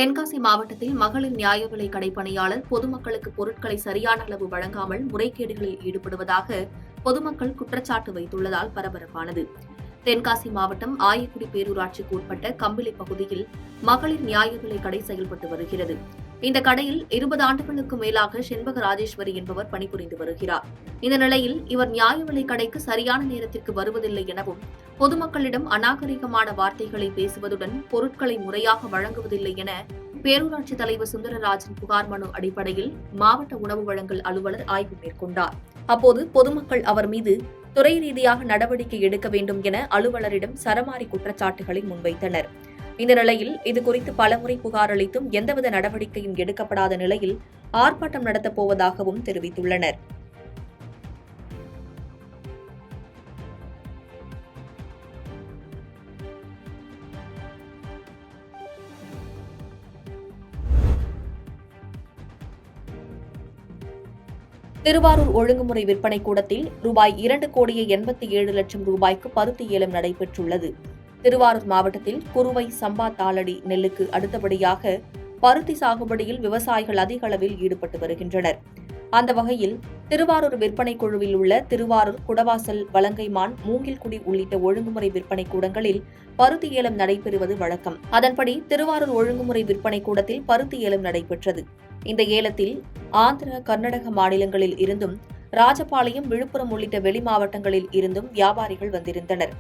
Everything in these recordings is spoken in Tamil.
தென்காசி மாவட்டத்தில் மகளிர் நியாய விலை கடை பணியாளர் பொதுமக்களுக்கு பொருட்களை சரியான அளவு வழங்காமல் முறைகேடுகளில் ஈடுபடுவதாக பொதுமக்கள் குற்றச்சாட்டு வைத்துள்ளதால் பரபரப்பானது. தென்காசி மாவட்டம் ஆயக்குடி பேரூராட்சிக்கு உட்பட்ட கம்பிளி பகுதியில் மகளிர் நியாய விலை கடை செயல்பட்டு வருகிறது. இந்த கடையில் 20 ஆண்டுகளுக்கு மேலாக செண்பக ராஜேஸ்வரி என்பவர் பணிபுரிந்து வருகிறார். இந்த நிலையில் இவர் நியாய விலை கடைக்கு சரியான நேரத்திற்கு வருவதில்லை எனவும், பொதுமக்களிடம் அநாகரிகமான வார்த்தைகளை பேசுவதுடன் பொருட்களை முறையாக வழங்குவதில்லை என பேரூராட்சி தலைவர் சுந்தரராஜன் புகார் மனு அடிப்படையில் மாவட்ட உணவு வழங்கல் அலுவலர் ஆய்வு மேற்கொண்டார். அப்போது பொதுமக்கள் அவர் மீது துறை ரீதியாக நடவடிக்கை எடுக்க வேண்டும் என அலுவலரிடம் சரமாரி குற்றச்சாட்டுகளை முன்வைத்தனர். இந்த நிலையில் இதுகுறித்து பலமுறை புகார் அளித்தும் எந்தவித நடவடிக்கையும் எடுக்கப்படாத நிலையில் ஆர்ப்பாட்டம் நடத்தப் போவதாகவும் தெரிவித்துள்ளனர். திருவாரூர் ஒழுங்குமுறை விற்பனை கூடத்தில் ரூபாய் 2,87,00,000 ரூபாய்க்கு பருத்தி ஏலம் நடைபெற்றுள்ளது. திருவாரூர் மாவட்டத்தில் குறுவை, சம்பா, தாளடி நெல்லுக்கு அடுத்தபடியாக பருத்தி சாகுபடியில் விவசாயிகள் அதிக அளவில் ஈடுபட்டு வருகின்றனர். அந்த வகையில் திருவாரூர் விற்பனை குழுவில் உள்ள திருவாரூர், குடவாசல், வலங்கைமான், மூங்கில்குடி உள்ளிட்ட ஒழுங்குமுறை விற்பனை கூடங்களில் பருத்தி ஏலம் நடைபெறுவது வழக்கம். அதன்படி திருவாரூர் ஒழுங்குமுறை விற்பனை கூடத்தில் பருத்தி ஏலம் நடைபெற்றது. இந்த ஏலத்தில் ஆந்திர, கர்நாடக மாநிலங்களில் இருந்தும், ராஜபாளையம், விழுப்புரம் உள்ளிட்ட வெளி மாவட்டங்களில் இருந்தும் வியாபாரிகள் வந்திருந்தனர்.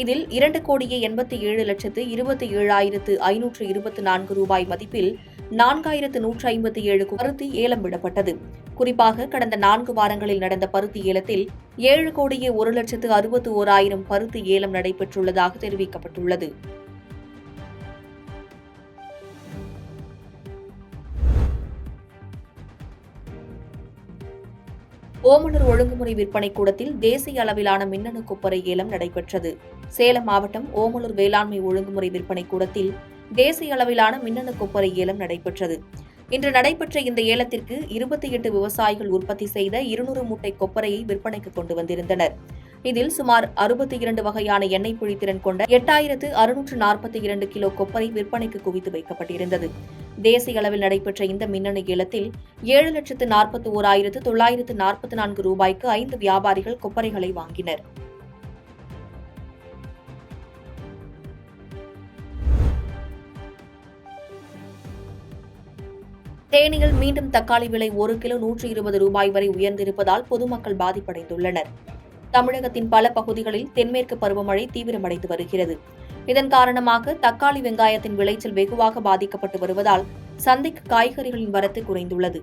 இதில் 2,87,27,524 ரூபாய் மதிப்பில் 4,157 பருத்தி ஏலம் விடப்பட்டது. குறிப்பாக கடந்த 4 வாரங்களில் நடந்த பருத்தி ஏலத்தில் 7,01,61,000 பருத்தி ஏலம் நடைபெற்றுள்ளதாக தெரிவிக்கப்பட்டுள்ளது. ஓமலூர் ஒழுங்குமுறை விற்பனை கூடத்தில் தேசிய அளவிலான மின்னணு கொப்பரை ஏலம் நடைபெற்றது. சேலம் மாவட்டம் ஓமலூர் வேளாண்மை ஒழுங்குமுறை விற்பனை கூடத்தில் தேசிய அளவிலான மின்னணு கொப்பரை ஏலம் நடைபெற்றது. இன்று நடைபெற்ற இந்த ஏலத்திற்கு 28 விவசாயிகள் உற்பத்தி செய்த 200 மூட்டை கொப்பரையை விற்பனைக்கு கொண்டு வந்திருந்தனர். இதில் சுமார் 62 வகையான எண்ணெய் பிழித்திறன் கொண்ட 8,642 கிலோ கொப்பரை விற்பனைக்கு குவித்து வைக்கப்பட்டிருந்தது. தேசிய அளவில் நடைபெற்ற இந்த மின்னணு ஏலத்தில் 7,41,944 ரூபாய்க்கு 5 வியாபாரிகள் கொப்பரைகளை வாங்கினர். தேனியில் மீண்டும் தக்காளி விலை 1 கிலோ 120 ரூபாய் வரை உயர்ந்திருப்பதால் பொதுமக்கள் பாதிப்படைந்துள்ளனர். தமிழகத்தின் பல பகுதிகளில் தென்மேற்கு பருவமழை தீவிரமடைந்து வருகிறது. இதன் காரணமாக தக்காளி, வெங்காயத்தின் விளைச்சல் வெகுவாக பாதிக்கப்பட்டு வருவதால் சந்தைக்கு காய்கறிகளின் வரத்து குறைந்துள்ளது.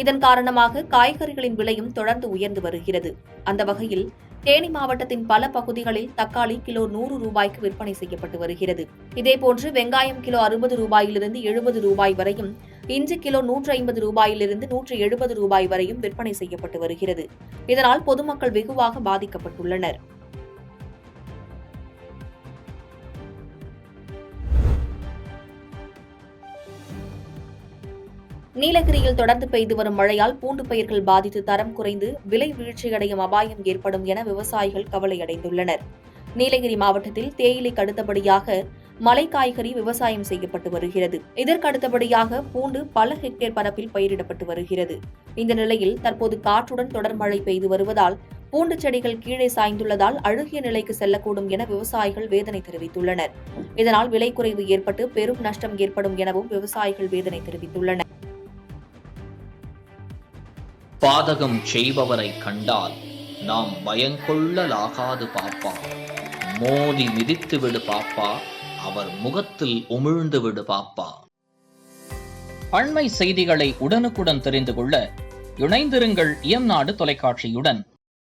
இதன் காரணமாக காய்கறிகளின் விலையும் தொடர்ந்து உயர்ந்து வருகிறது. அந்த வகையில் தேனி மாவட்டத்தின் பல பகுதிகளில் தக்காளி கிலோ 100 ரூபாய்க்கு விற்பனை செய்யப்பட்டு வருகிறது. இதேபோன்று வெங்காயம் கிலோ 60 ரூபாயிலிருந்து 70 ரூபாய் வரையும், இஞ்சி கிலோ 150 ரூபாயிலிருந்து 170 ரூபாய் வரையும் விற்பனை செய்யப்பட்டு வருகிறது. இதனால் பொதுமக்கள் வெகுவாக பாதிக்கப்பட்டுள்ளனர். நீலகிரியில் தொடர்ந்து பெய்து வரும் மழையால் பூண்டு பயிர்கள் பாதித்து தரம் குறைந்து விலை வீழ்ச்சியடையும் அபாயம் ஏற்படும் என விவசாயிகள் கவலையடைந்துள்ளனர். நீலகிரி மாவட்டத்தில் தேயிலைக்கு அடுத்தபடியாக மலை காய்கறி விவசாயம் செய்யப்பட்டு வருகிறது. இதற்கு அடுத்தபடியாக பூண்டு பல ஹெக்டேர் பரப்பில் பயிரிடப்பட்டு வருகிறது. இந்த நிலையில் தற்போது காற்றுடன் தொடர் மழை பெய்து வருவதால் பூண்டு செடிகள் கீழே சாய்ந்துள்ளதால் அழுகிய நிலைக்கு செல்லக்கூடும் என விவசாயிகள் வேதனை தெரிவித்துள்ளனர். இதனால் விலை குறைவு ஏற்பட்டு பெரும் நஷ்டம் ஏற்படும் எனவும் விவசாயிகள் வேதனை தெரிவித்துள்ளனர். பாதகம் செய்பவரை கண்டால் நாம் பயங்கொள்ளலாகாது பாப்பா, மோதி மிதித்து விடு பாப்பா, அவர் முகத்தில் உமிழ்ந்து விடு பாப்பா. அண்மை செய்திகளை உடனுக்குடன் தெரிந்து கொள்ள இணைந்திருங்கள் இயம்நாடு தொலைக்காட்சியுடன்.